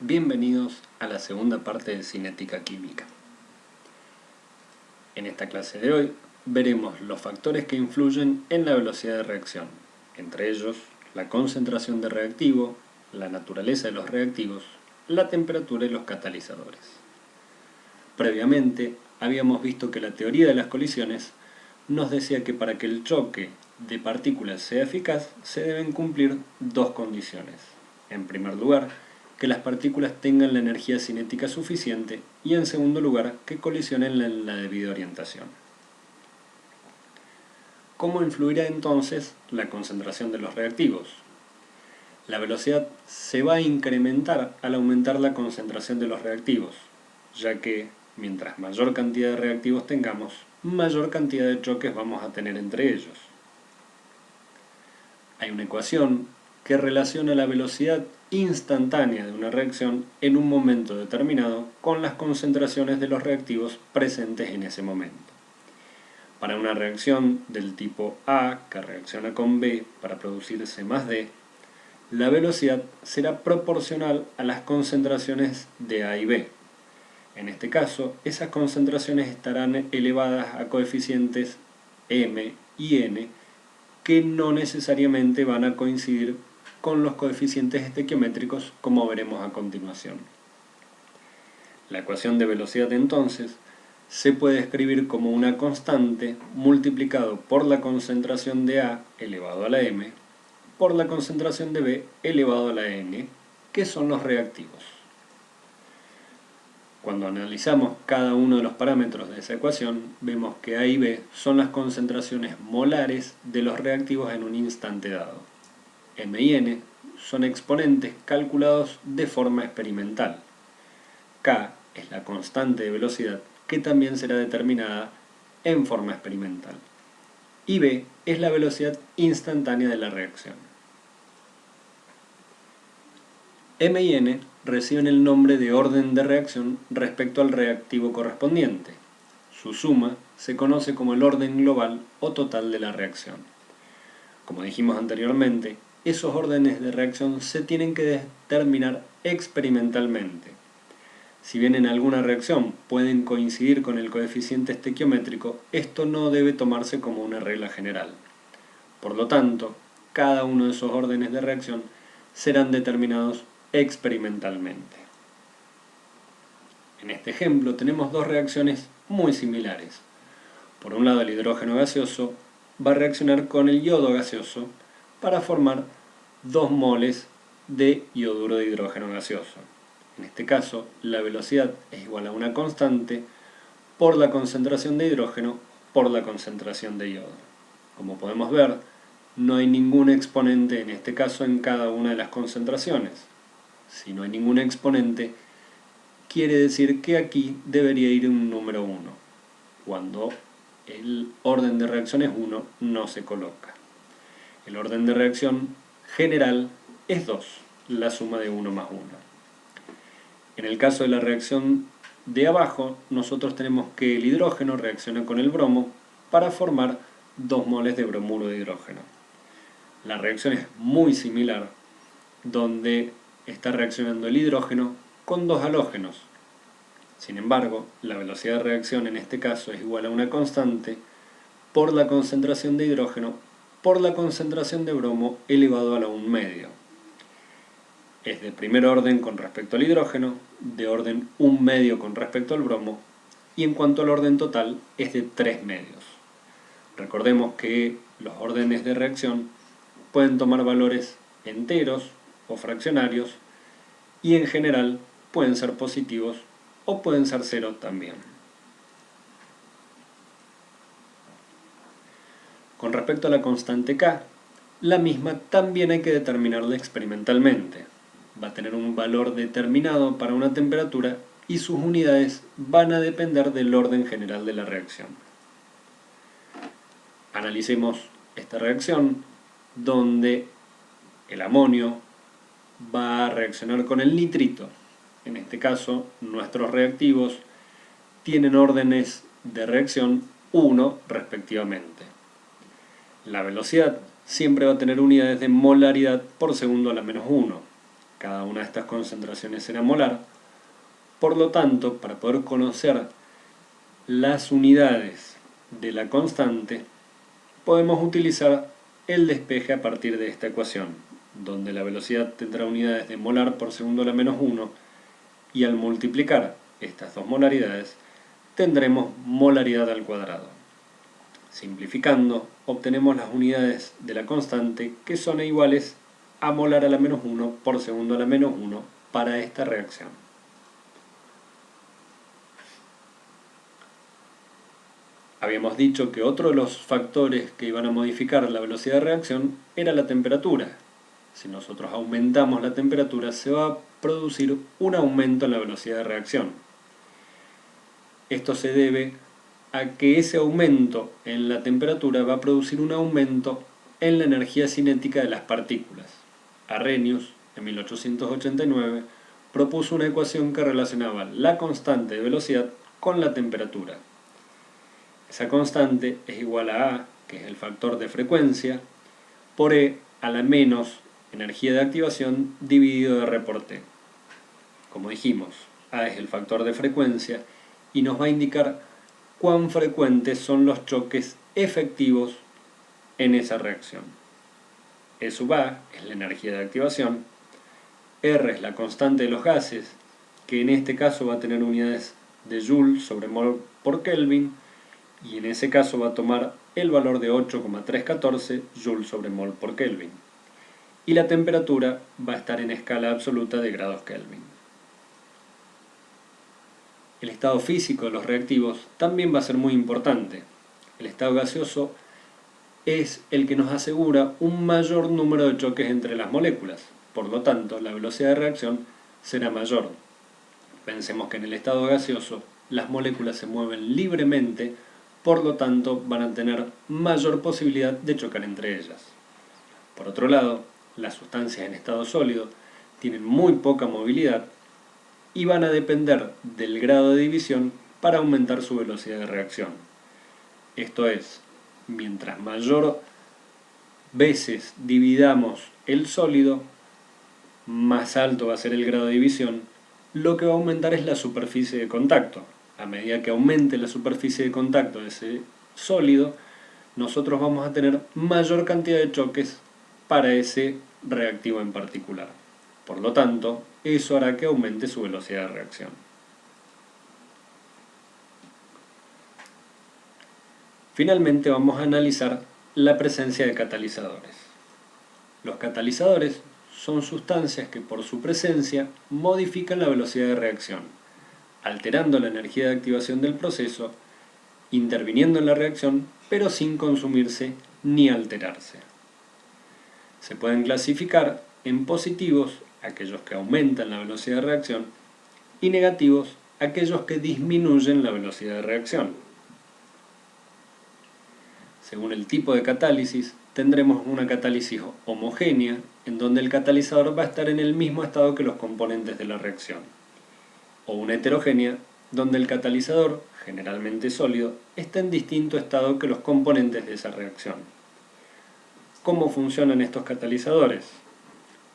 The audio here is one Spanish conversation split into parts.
Bienvenidos a la segunda parte de cinética química. En esta clase de hoy veremos los factores que influyen en la velocidad de reacción, entre ellos la concentración de reactivo, la naturaleza de los reactivos, la temperatura y los catalizadores. Previamente habíamos visto que la teoría de las colisiones nos decía que para que el choque de partículas sea eficaz se deben cumplir dos condiciones. En primer lugar, que las partículas tengan la energía cinética suficiente y en segundo lugar, que colisionen en la debida orientación. ¿Cómo influirá entonces la concentración de los reactivos? La velocidad se va a incrementar al aumentar la concentración de los reactivos, ya que mientras mayor cantidad de reactivos tengamos, mayor cantidad de choques vamos a tener entre ellos. Hay una ecuación que relaciona la velocidad instantánea de una reacción en un momento determinado con las concentraciones de los reactivos presentes en ese momento. Para una reacción del tipo A que reacciona con B para producir C más D, la velocidad será proporcional a las concentraciones de A y B. En este caso, esas concentraciones estarán elevadas a coeficientes M y N que no necesariamente van a coincidir con los coeficientes estequiométricos, como veremos a continuación. La ecuación de velocidad entonces se puede escribir como una constante multiplicado por la concentración de A elevado a la M por la concentración de B elevado a la N, que son los reactivos. Cuando analizamos cada uno de los parámetros de esa ecuación, vemos que A y B son las concentraciones molares de los reactivos en un instante dado. M y N son exponentes calculados de forma experimental. K es la constante de velocidad que también será determinada en forma experimental. Y B es la velocidad instantánea de la reacción. M y N reciben el nombre de orden de reacción respecto al reactivo correspondiente. Su suma se conoce como el orden global o total de la reacción. Como dijimos anteriormente, esos órdenes de reacción se tienen que determinar experimentalmente. Si bien en alguna reacción pueden coincidir con el coeficiente estequiométrico, esto no debe tomarse como una regla general. Por lo tanto, cada uno de esos órdenes de reacción serán determinados experimentalmente. En este ejemplo tenemos dos reacciones muy similares. Por un lado, el hidrógeno gaseoso va a reaccionar con el yodo gaseoso para formar 2 moles de ioduro de hidrógeno gaseoso. En este caso, la velocidad es igual a una constante por la concentración de hidrógeno por la concentración de yodo. Como podemos ver, no hay ningún exponente en este caso en cada una de las concentraciones. Si no hay ningún exponente, quiere decir que aquí debería ir un número 1. Cuando el orden de reacción es 1, no se coloca. El orden de reacción general es 2, la suma de 1 más 1. En el caso de la reacción de abajo, nosotros tenemos que el hidrógeno reacciona con el bromo para formar 2 moles de bromuro de hidrógeno. La reacción es muy similar, donde está reaccionando el hidrógeno con 2 halógenos. Sin embargo, la velocidad de reacción en este caso es igual a una constante por la concentración de hidrógeno por la concentración de bromo elevado a la 1 medio. Es de primer orden con respecto al hidrógeno, de orden 1 medio con respecto al bromo, y en cuanto al orden total es de 3 medios. Recordemos que los órdenes de reacción pueden tomar valores enteros o fraccionarios, y en general pueden ser positivos o pueden ser cero también. Con respecto a la constante K, la misma también hay que determinarla experimentalmente. Va a tener un valor determinado para una temperatura y sus unidades van a depender del orden general de la reacción. Analicemos esta reacción donde el amonio va a reaccionar con el nitrito. En este caso, nuestros reactivos tienen órdenes de reacción 1 respectivamente. La velocidad siempre va a tener unidades de molaridad por segundo a la menos 1. Cada una de estas concentraciones será molar. Por lo tanto, para poder conocer las unidades de la constante, podemos utilizar el despeje a partir de esta ecuación, donde la velocidad tendrá unidades de molar por segundo a la menos 1, y al multiplicar estas dos molaridades, tendremos molaridad al cuadrado. Simplificando, obtenemos las unidades de la constante que son iguales a molar a la menos 1 por segundo a la menos 1 para esta reacción. Habíamos dicho que otro de los factores que iban a modificar la velocidad de reacción era la temperatura. Si nosotros aumentamos la temperatura, se va a producir un aumento en la velocidad de reacción. Esto se debe a que ese aumento en la temperatura va a producir un aumento en la energía cinética de las partículas. Arrhenius, en 1889, propuso una ecuación que relacionaba la constante de velocidad con la temperatura. Esa constante es igual a A, que es el factor de frecuencia, por E a la menos energía de activación dividido de R por T. Como dijimos, A es el factor de frecuencia y nos va a indicar cuán frecuentes son los choques efectivos en esa reacción. E sub A es la energía de activación, R es la constante de los gases, que en este caso va a tener unidades de Joule sobre mol por Kelvin, y en ese caso va a tomar el valor de 8,314 Joule sobre mol por Kelvin. Y la temperatura va a estar en escala absoluta de grados Kelvin. El estado físico de los reactivos también va a ser muy importante. El estado gaseoso es el que nos asegura un mayor número de choques entre las moléculas. Por lo tanto, la velocidad de reacción será mayor. Pensemos que en el estado gaseoso las moléculas se mueven libremente, por lo tanto van a tener mayor posibilidad de chocar entre ellas. Por otro lado, las sustancias en estado sólido tienen muy poca movilidad y van a depender del grado de división para aumentar su velocidad de reacción. Esto es, mientras mayor veces dividamos el sólido, más alto va a ser el grado de división, lo que va a aumentar es la superficie de contacto. A medida que aumente la superficie de contacto de ese sólido, nosotros vamos a tener mayor cantidad de choques para ese reactivo en particular. Por lo tanto, eso hará que aumente su velocidad de reacción. Finalmente vamos a analizar la presencia de catalizadores. Los catalizadores son sustancias que por su presencia modifican la velocidad de reacción, alterando la energía de activación del proceso, interviniendo en la reacción, pero sin consumirse ni alterarse. Se pueden clasificar en positivos aquellos que aumentan la velocidad de reacción y negativos aquellos que disminuyen la velocidad de reacción. Según el tipo de catálisis, tendremos una catálisis homogénea, en donde el catalizador va a estar en el mismo estado que los componentes de la reacción, o una heterogénea, donde el catalizador, generalmente sólido, está en distinto estado que los componentes de esa reacción. ¿Cómo funcionan estos catalizadores?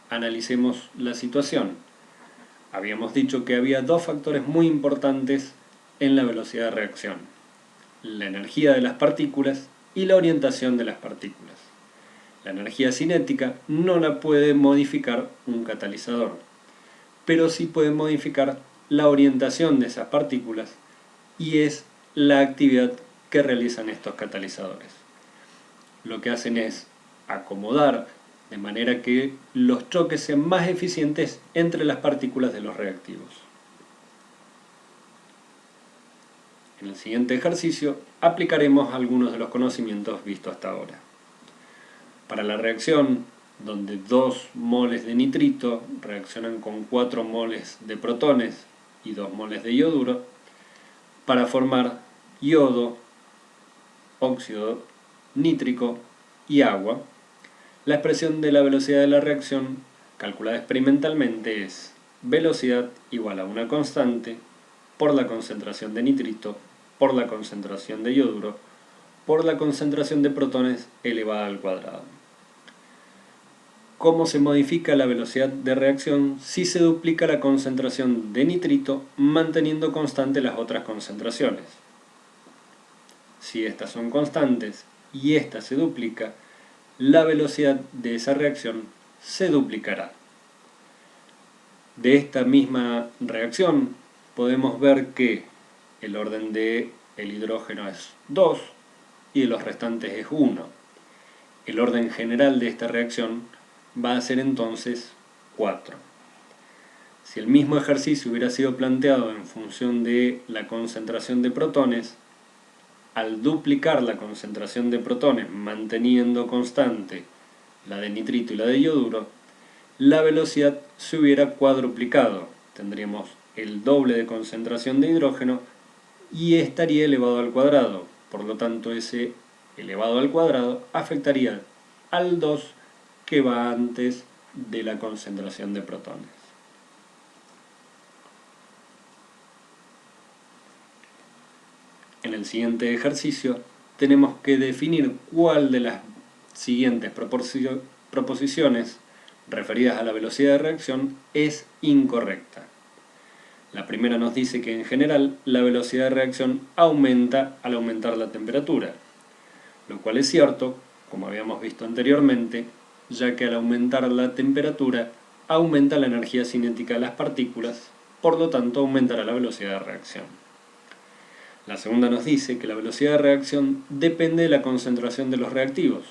Analicemos la situación. Habíamos dicho que había dos factores muy importantes en la velocidad de reacción: la energía de las partículas y la orientación de las partículas. La energía cinética no la puede modificar un catalizador, pero sí puede modificar la orientación de esas partículas, y es la actividad que realizan estos catalizadores. Lo que hacen es acomodar de manera que los choques sean más eficientes entre las partículas de los reactivos. En el siguiente ejercicio aplicaremos algunos de los conocimientos vistos hasta ahora. Para la reacción donde 2 moles de nitrito reaccionan con 4 moles de protones y 2 moles de ioduro, para formar yodo, óxido nítrico y agua, la expresión de la velocidad de la reacción calculada experimentalmente es velocidad igual a una constante por la concentración de nitrito por la concentración de ioduro por la concentración de protones elevada al cuadrado. cómo se modifica la velocidad de reacción si se duplica la concentración de nitrito manteniendo constante las otras concentraciones. Si estas son constantes y esta se duplica, la velocidad de esa reacción se duplicará. De esta misma reacción podemos ver que el orden del hidrógeno es 2 y de los restantes es 1. El orden general de esta reacción va a ser entonces 4. Si el mismo ejercicio hubiera sido planteado en función de la concentración de protones, al duplicar la concentración de protones manteniendo constante la de nitrito y la de yoduro, la velocidad se hubiera cuadruplicado. Tendríamos el doble de concentración de hidrógeno y estaría elevado al cuadrado. Por lo tanto, ese elevado al cuadrado afectaría al 2 que va antes de la concentración de protones. En el siguiente ejercicio tenemos que definir cuál de las siguientes proposiciones referidas a la velocidad de reacción es incorrecta. La primera nos dice que en general la velocidad de reacción aumenta al aumentar la temperatura, lo cual es cierto, como habíamos visto anteriormente, ya que al aumentar la temperatura aumenta la energía cinética de las partículas, por lo tanto aumentará la velocidad de reacción. La segunda nos dice que la velocidad de reacción depende de la concentración de los reactivos,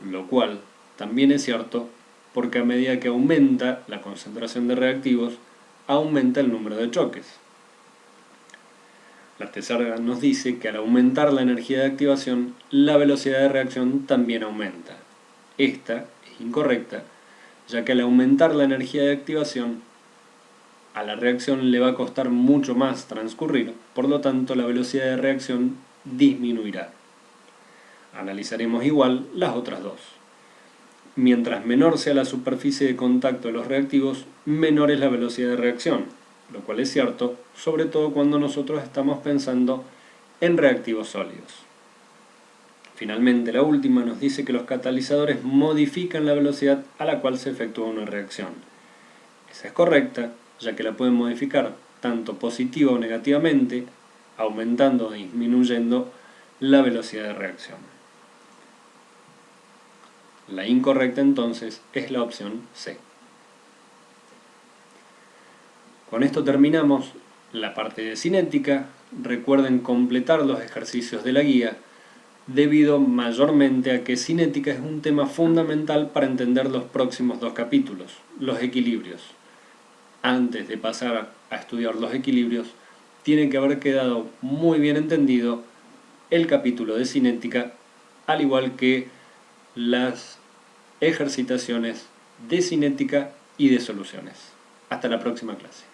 lo cual también es cierto porque a medida que aumenta la concentración de reactivos, aumenta el número de choques. La tercera nos dice que al aumentar la energía de activación, la velocidad de reacción también aumenta. Esta es incorrecta, ya que al aumentar la energía de activación, a la reacción le va a costar mucho más transcurrir, por lo tanto la velocidad de reacción disminuirá. Analizaremos igual las otras dos. Mientras menor sea la superficie de contacto de los reactivos, menor es la velocidad de reacción, lo cual es cierto, sobre todo cuando nosotros estamos pensando en reactivos sólidos. Finalmente, la última nos dice que los catalizadores modifican la velocidad a la cual se efectúa una reacción. Esa es correcta, ya que la pueden modificar tanto positiva o negativamente, aumentando o disminuyendo la velocidad de reacción. La incorrecta entonces es la opción C. Con esto terminamos la parte de cinética. Recuerden completar los ejercicios de la guía, debido mayormente a que cinética es un tema fundamental para entender los próximos dos capítulos, los equilibrios. Antes de pasar a estudiar los equilibrios, tiene que haber quedado muy bien entendido el capítulo de cinética, al igual que las ejercitaciones de cinética y de soluciones. Hasta la próxima clase.